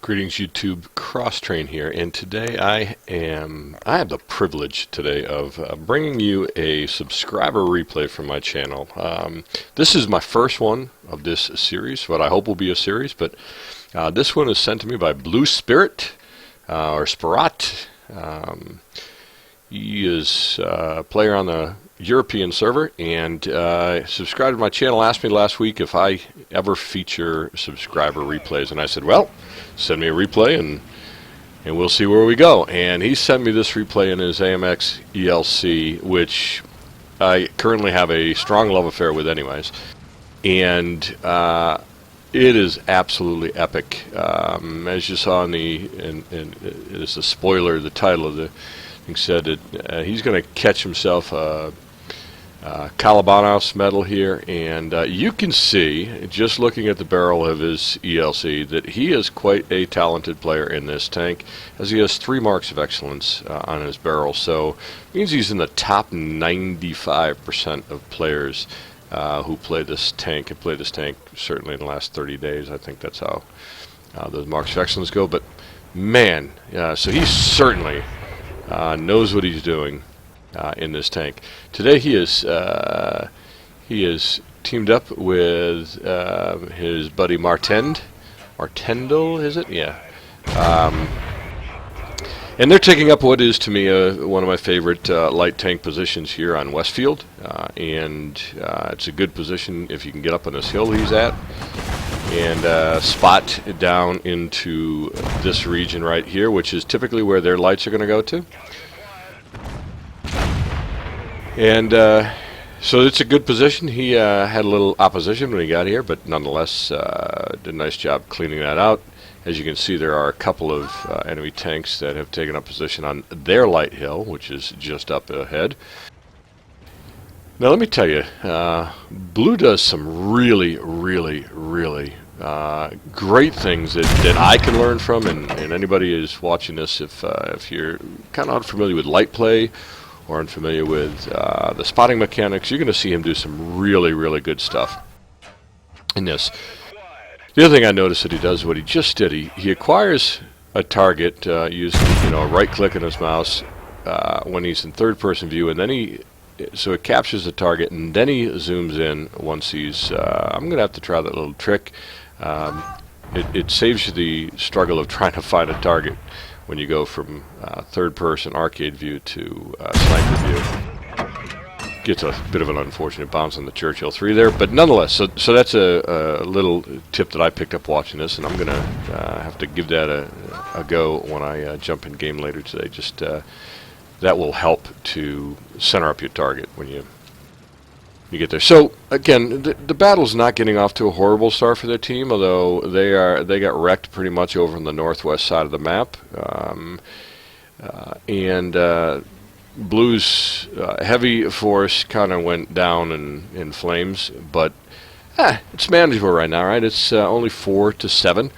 Greetings YouTube, Crosstrain here, and today I have the privilege today of bringing you a subscriber replay from my channel. This is my first one of this series, what I hope will be a series, but this one is sent to me by Blue Spirit, or Spirat. He is a player on the European server, and subscribed to my channel, asked me last week if I ever feature subscriber replays, and I said, well, send me a replay and we'll see where we go. And he sent me this replay in his AMX ELC, which I currently have a strong love affair with anyways, and it is absolutely epic. As you saw in it is a spoiler, the title of the thing said that he's going to catch himself a Kolobanov's medal here, and you can see, just looking at the barrel of his ELC, that he is quite a talented player in this tank, as he has 3 marks of excellence on his barrel, so it means he's in the top 95% of players who play this tank, and play this tank certainly in the last 30 days. I think that's how those marks of excellence go, but man, so he certainly knows what he's doing in this tank. Today he is teamed up with his buddy Martendal, is it? Yeah. And they're taking up what is to me one of my favorite light tank positions here on Westfield, and it's a good position if you can get up on this hill he's at and spot down into this region right here, which is typically where their lights are going to go to. And so it's a good position. He had a little opposition when he got here, but nonetheless did a nice job cleaning that out. As you can see, there are a couple of enemy tanks that have taken up position on their light hill, which is just up ahead. Now let me tell you, Blue does some really great things that I can learn from, and anybody who's watching this, if you're kind of unfamiliar with light play or unfamiliar with the spotting mechanics, you're going to see him do some really good stuff in this. The other thing I noticed that he does, what he just did, he acquires a target using a right click on his mouse when he's in third-person view, and then so it captures the target, and then he zooms in once he's. I'm going to have to try that little trick. It saves you the struggle of trying to find a target when you go from third-person arcade view to sniper view. Gets a bit of an unfortunate bounce on the Churchill 3 there, but nonetheless, so that's a little tip that I picked up watching this, and I'm going to have to give that a go when I jump in game later today. Just that will help to center up your target when you get there. So again, the battle's not getting off to a horrible start for their team, although they got wrecked pretty much over on the northwest side of the map, and Blue's heavy force kind of went down in flames, but it's manageable right now, right? It's only 4 to 7.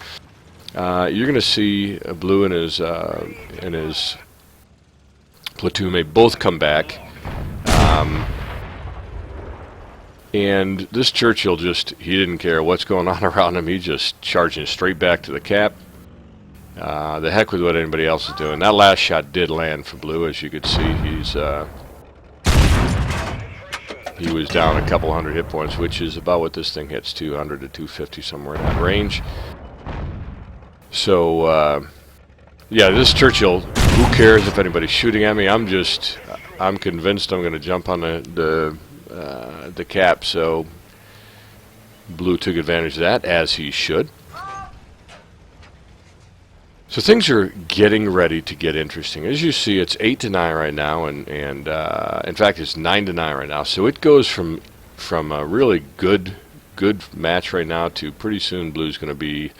You're going to see Blue and his platoon mate both come back. And this Churchill he didn't care what's going on around him. He just charging straight back to the cap. The heck with what anybody else is doing. That last shot did land for Blue, as you could see. He was down a couple hundred hit points, which is about what this thing hits, 200 to 250, somewhere in that range. So, yeah, this Churchill, who cares if anybody's shooting at me? I'm convinced I'm going to jump on the cap, so Blue took advantage of that, as he should. So things are getting ready to get interesting. As you see, it's 8 to 9 right now, and in fact, it's 9 to 9 right now. So it goes from a really good match right now to pretty soon Blue's going to be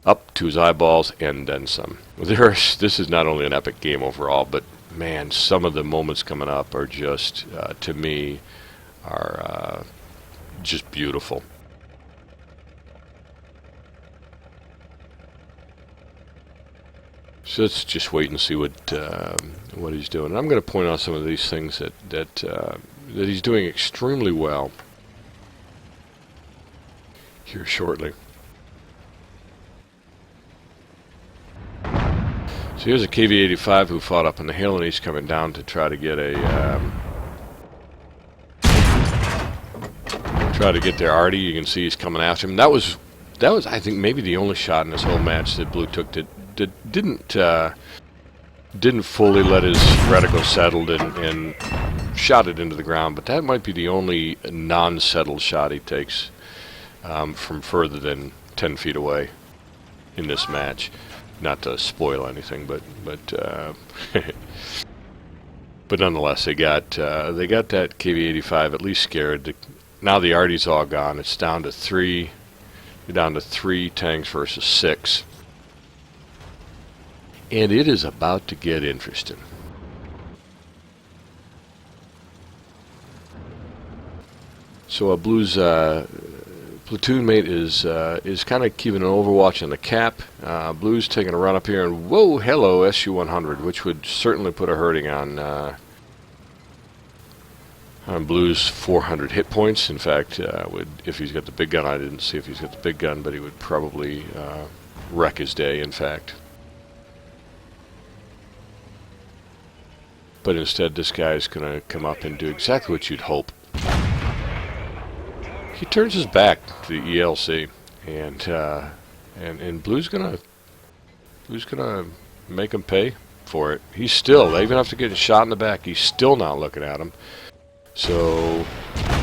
up to his eyeballs and then some. This is not only an epic game overall, but man, some of the moments coming up are just, to me, are just beautiful. So let's just wait and see what he's doing. And I'm going to point out some of these things that he's doing extremely well here shortly. So here's a KV-85 who fought up on the hill, and he's coming down to try to get their Artie. You can see he's coming after him. That was I think maybe the only shot in this whole match that Blue took that didn't fully let his reticle settled and shot it into the ground. But that might be the only non-settled shot he takes from further than 10 feet away in this match. Not to spoil anything, but but nonetheless, they got that KV-85 at least scared. Now the Artie's all gone. It's down to 3. You're down to 3 tanks versus 6, and it is about to get interesting. So Blue's platoon mate is kind of keeping an overwatch on the cap. Blue's taking a run up here, and whoa, hello, SU-100, which would certainly put a hurting on Blue's 400 hit points. In fact, if he's got the big gun, I didn't see if he's got the big gun, but he would probably wreck his day, in fact. But instead, this guy's going to come up and do exactly what you'd hope. He turns his back to the ELC, and Blue's gonna make him pay for it. He's still, even after getting shot in the back, he's still not looking at him. So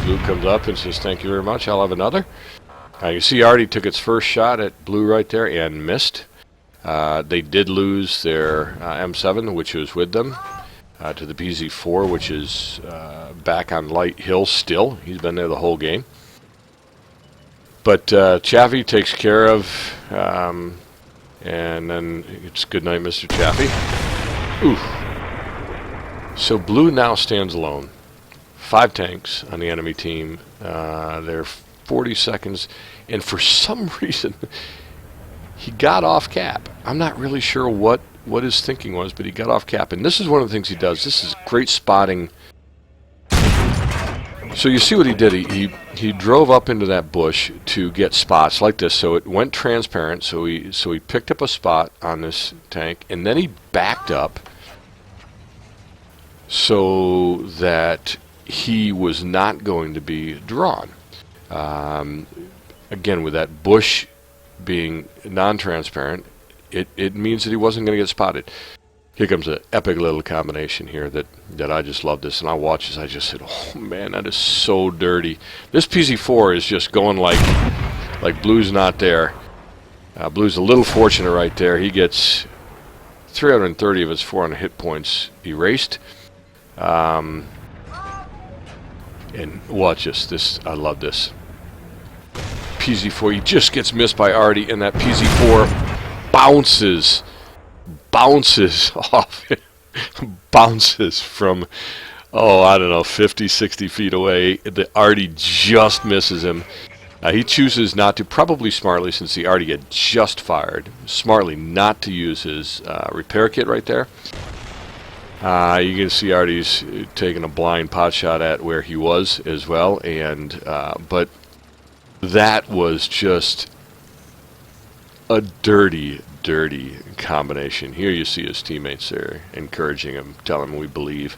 Blue comes up and says, "Thank you very much. I'll have another." You see, Artie took its first shot at Blue right there and missed. They did lose their M7, which was with them, to the PZ4, which is back on Light Hill still. He's been there the whole game. But Chaffee takes care of, and then it's good night, Mr. Chaffee. Oof. So Blue now stands alone. 5 tanks on the enemy team. They're 40 seconds, and for some reason, he got off cap. I'm not really sure what his thinking was, but he got off cap, and this is one of the things he does. This is great spotting. So you see what he did. He drove up into that bush to get spots like this. So it went transparent. So he picked up a spot on this tank, and then he backed up so that he was not going to be drawn. Again, with that bush being non-transparent, it means that he wasn't going to get spotted. Here comes an epic little combination here that I just love this, and I watched this. I just said, "Oh man, that is so dirty." This PZ4 is just going like Blue's not there. Blue's a little fortunate right there. He gets 330 of his 400 hit points erased. And watch this. I love this. PZ4, he just gets missed by Artie, and that PZ4 bounces off, bounces from, I don't know, 50, 60 feet away. The Artie just misses him. He chooses not to, probably smartly, since the Artie had just fired, smartly not to use his repair kit right there. You can see Artie's taking a blind pot shot at where he was as well, and but that was just a dirty combination. Here you see his teammates there encouraging him, telling him we believe,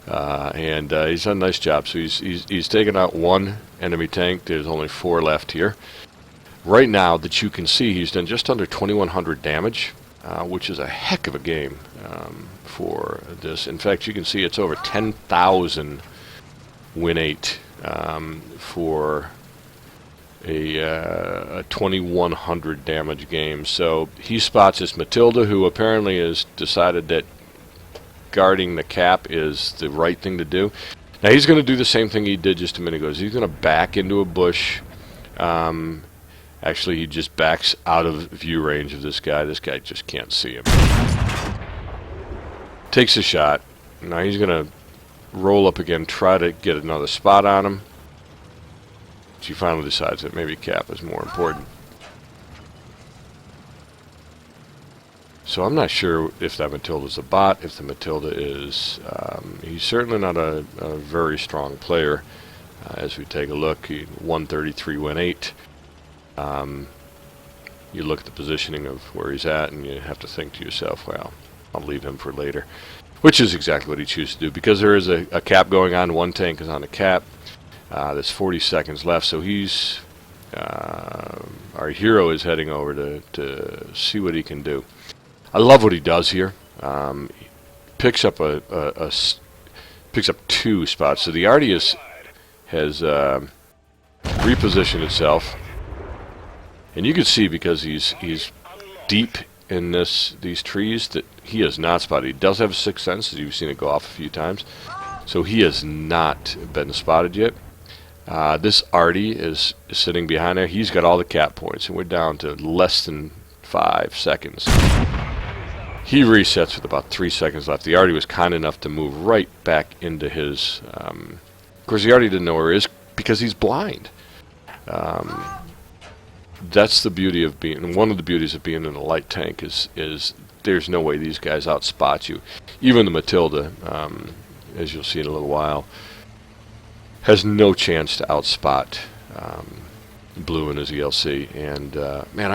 and he's done a nice job. So he's taken out 1 enemy tank. There's only 4 left here. Right now that you can see, he's done just under 2,100 damage, which is a heck of a game for this. In fact, you can see it's over 10,000 win-8 for a 2,100 damage game. So he spots this Matilda, who apparently has decided that guarding the cap is the right thing to do. Now he's going to do the same thing he did just a minute ago. He's going to back into a bush. Actually, he just backs out of view range of this guy. This guy just can't see him. Takes a shot. Now he's going to roll up again, try to get another spot on him. She finally decides that maybe cap is more important. So I'm not sure if that Matilda's a bot, if the Matilda is... he's certainly not a very strong player. As we take a look, 133 win 8. You look at the positioning of where he's at, and you have to think to yourself, well, I'll leave him for later, which is exactly what he chooses to do, because there is a cap going on. One tank is on the cap. There's 40 seconds left, so he's our hero is heading over to see what he can do. I love what he does here. He picks up picks up 2 spots. So the Artie has repositioned itself, and you can see, because he's deep in these trees, that he has not spotted. He does have a 6th sense, as you've seen it go off a few times. So he has not been spotted yet. This Artie is sitting behind there. He's got all the cap points, and we're down to less than 5 seconds. He resets with about 3 seconds left. The Artie was kind enough to move right back into his... of course, the Artie didn't know where he is because he's blind. That's the beauty of being... One of the beauties of being in a light tank is there's no way these guys outspot you. Even the Matilda, as you'll see in a little while, has no chance to outspot Blue in his ELC. And, man,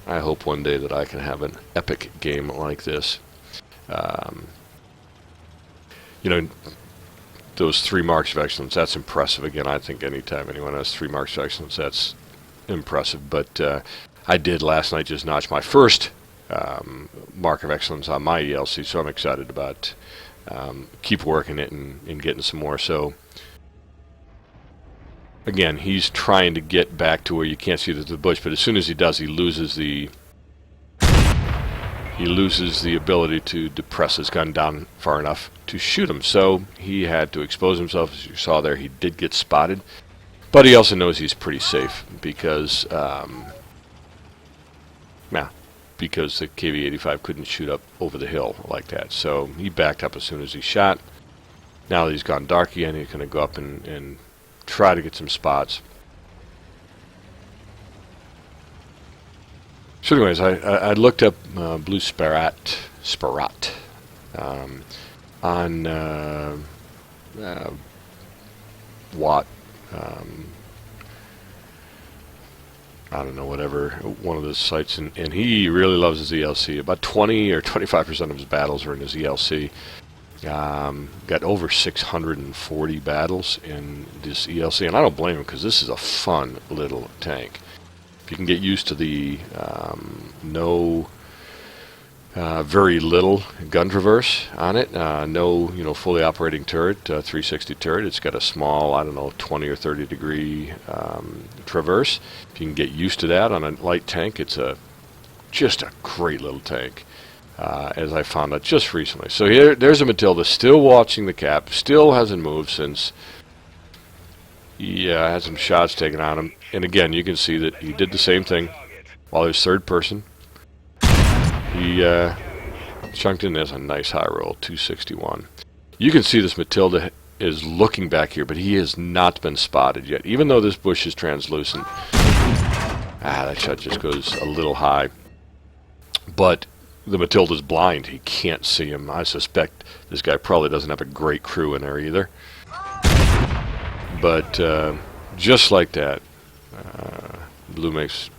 I hope one day that I can have an epic game like this. You know, those 3 marks of excellence, that's impressive. Again, I think anytime anyone has 3 marks of excellence, that's impressive. But I did last night just notch my first mark of excellence on my ELC, so I'm excited about keep working it and getting some more. So again, he's trying to get back to where you can't see the bush, but as soon as he does, he loses the ability to depress his gun down far enough to shoot him. So he had to expose himself. As you saw there, he did get spotted, but he also knows he's pretty safe because because the KV-85 couldn't shoot up over the hill like that. So he backed up as soon as he shot. Now that he's gone dark again, he's going to go up and try to get some spots. So anyways, I looked up Blue Sparat on WoT. I don't know, whatever, one of the sites, and he really loves his ELC. About 20 or 25% of his battles are in his ELC. Got over 640 battles in this ELC, and I don't blame him, because this is a fun little tank. If you can get used to the very little gun traverse on it, no fully operating turret, 360 turret. It's got a small, I don't know, 20 or 30 degree traverse. If you can get used to that on a light tank, it's just a great little tank, as I found out just recently. So there's a Matilda still watching the cap, still hasn't moved since he had some shots taken on him. And again, you can see that he did the same thing while he was third person. He chunked in. There's a nice high roll, 261. You can see this Matilda is looking back here, but he has not been spotted yet, even though this bush is translucent. That shot just goes a little high. But the Matilda's blind. He can't see him. I suspect this guy probably doesn't have a great crew in there either. But just like that, Blue makes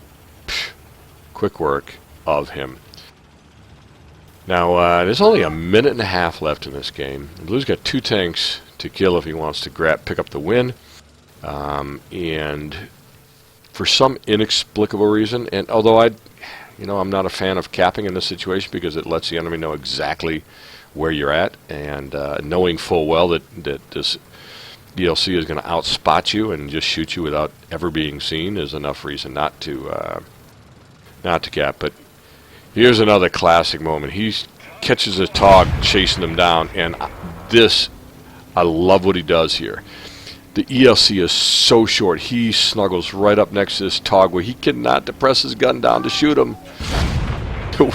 quick work of him. Now, there's only a minute and a half left in this game. Blue's got 2 tanks to kill if he wants to pick up the win. And for some inexplicable reason, and although I'm not a fan of capping in this situation, because it lets the enemy know exactly where you're at, and knowing full well that this ELC is going to outspot you and just shoot you without ever being seen is enough reason not to cap. But here's another classic moment. He catches a TOG chasing them down, and I love what he does here. The ELC is so short. He snuggles right up next to this TOG where he cannot depress his gun down to shoot him.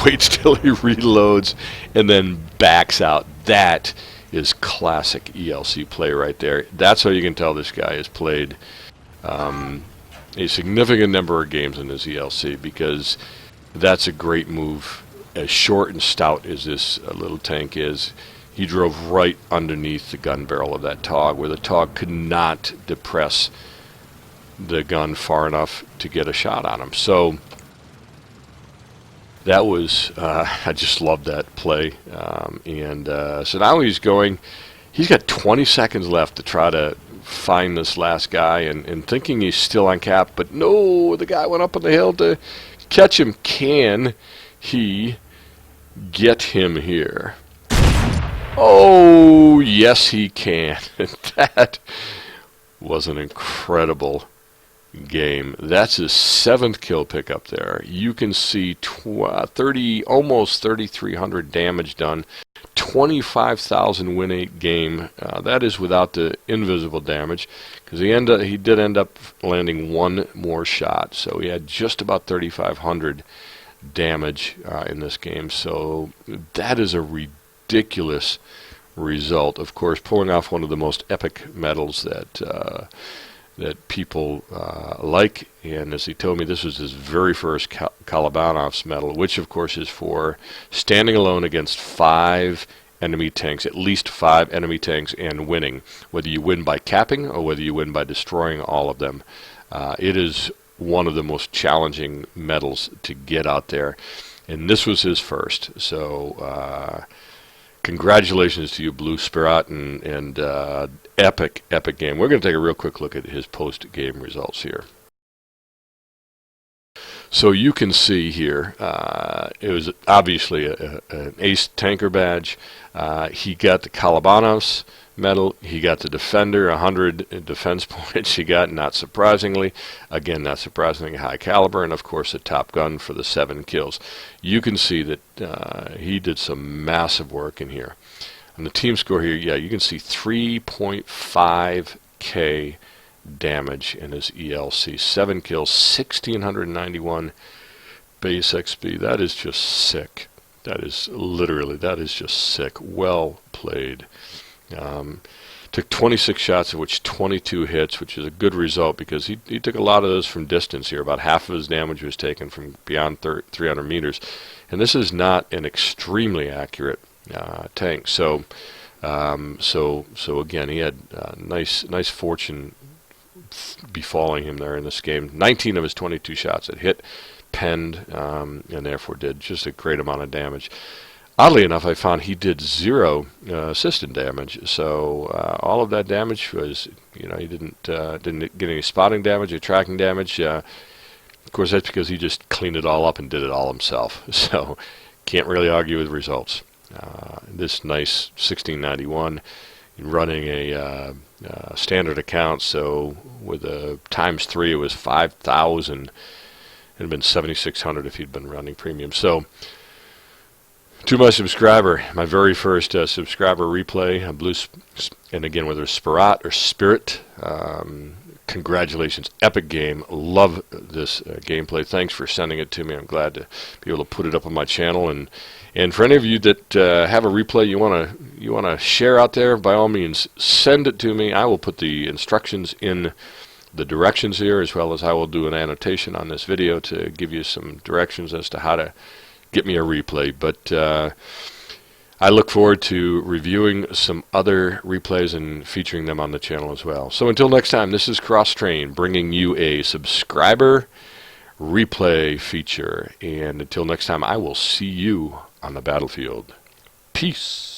Waits till he reloads and then backs out. That is classic ELC play right there. That's how you can tell this guy has played a significant number of games in his ELC, because that's a great move. As short and stout as this little tank is, he drove right underneath the gun barrel of that TOG, where the TOG could not depress the gun far enough to get a shot on him. So That was, I just loved that play. So now he's going, he's got 20 seconds left to try to find this last guy and thinking he's still on cap, but no, the guy went up on the hill to catch him. Can he get him here? Oh, yes, he can. That was an incredible game. That's his 7th kill pickup there. You can see 30, almost 3,300 damage done, 25,000 win rate game. That is without the invisible damage, because he did end up landing one more shot, so he had just about 3,500 damage in this game. So that is a ridiculous result. Of course, pulling off one of the most epic medals that people like, and as he told me, this was his very first Kolobanov's medal, which of course is for standing alone against 5 enemy tanks, at least 5 enemy tanks, and winning, whether you win by capping or whether you win by destroying all of them. It is one of the most challenging medals to get out there, and this was his first. So congratulations to you, Blue Spirit, and epic game. We're going to take a real quick look at his post-game results here. So you can see here, it was obviously an ace tanker badge. He got the Kolobanov's medal. He got the Defender, 100 defense points he got, not surprisingly. Again, not surprisingly high caliber, and of course the Top Gun for the 7 kills. You can see that he did some massive work in here. And the team score here, yeah, you can see 3.5k damage in his ELC. 7 kills, 1,691 base XP. That is just sick. That is just sick. Well played. Took 26 shots, of which 22 hits, which is a good result because he took a lot of those from distance here. About half of his damage was taken from beyond 300 meters. And this is not an extremely accurate tank. So again, he had nice fortune befalling him there in this game. 19 of his 22 shots that hit, penned, and therefore did just a great amount of damage. Oddly enough, I found he did 0 assistant damage. So all of that damage was, he didn't get any spotting damage or tracking damage. Of course, that's because he just cleaned it all up and did it all himself. So can't really argue with results. This nice 1691, running a standard account, so with a ×3 it was 5,000. It had been 7,600 if he'd been running premium. So to my subscriber, my very first subscriber replay, and again, whether it's Spirit, congratulations, epic game. Love this gameplay. Thanks for sending it to me. I'm glad to be able to put it up on my channel. And for any of you that have a replay you wanna share out there, by all means, send it to me. I will put the instructions in the directions here, as well as I will do an annotation on this video to give you some directions as to how to get me a replay. But I look forward to reviewing some other replays and featuring them on the channel as well. So until next time, this is Cross-Train bringing you a subscriber replay feature. And until next time, I will see you on the battlefield. Peace.